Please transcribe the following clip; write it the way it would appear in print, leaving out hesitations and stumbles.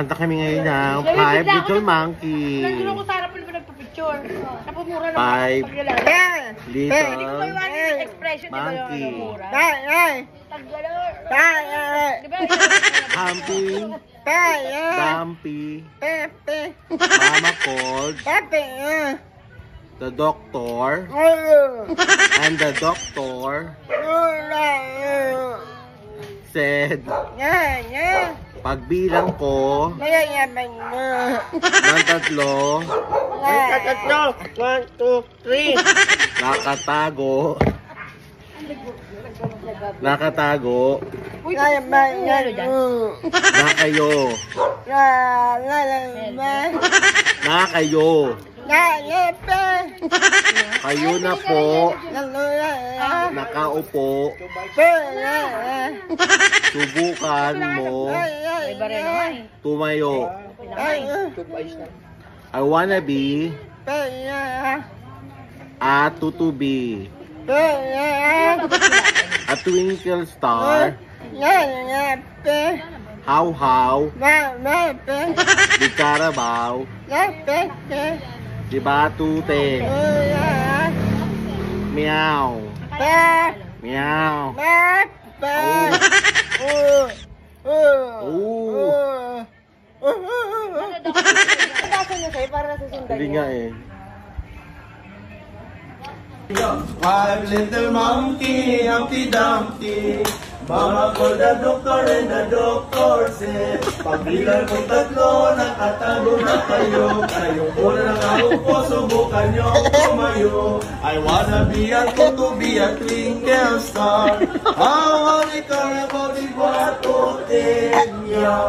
Kakanta kami ngayon ng Five Little Monkey. Nandun ako sa harapan pa nagpa-picture. Tapos mura na Five Little Monkey. Humpy, Dumpy, Mama called the doctor, and the doctor said, pagbilang ko ng tatlo, 1, 2, 3. nakatago na kayo na po nakaupo, subukan mo tumayo. I wanna be a tutubi, a twinkle star, how di Carabao, di Batute, meow meow. Hindi nga eh. Five little monkey, Humpty Dumpty, Mama called the doctor and the doctor said, pagbilang kong tatlo, nakatago na kayo. Kayong una nakaupo, subukan nyo tumayo. I wanna be a to be a twinkle star. How the Carabao di Batute, meow.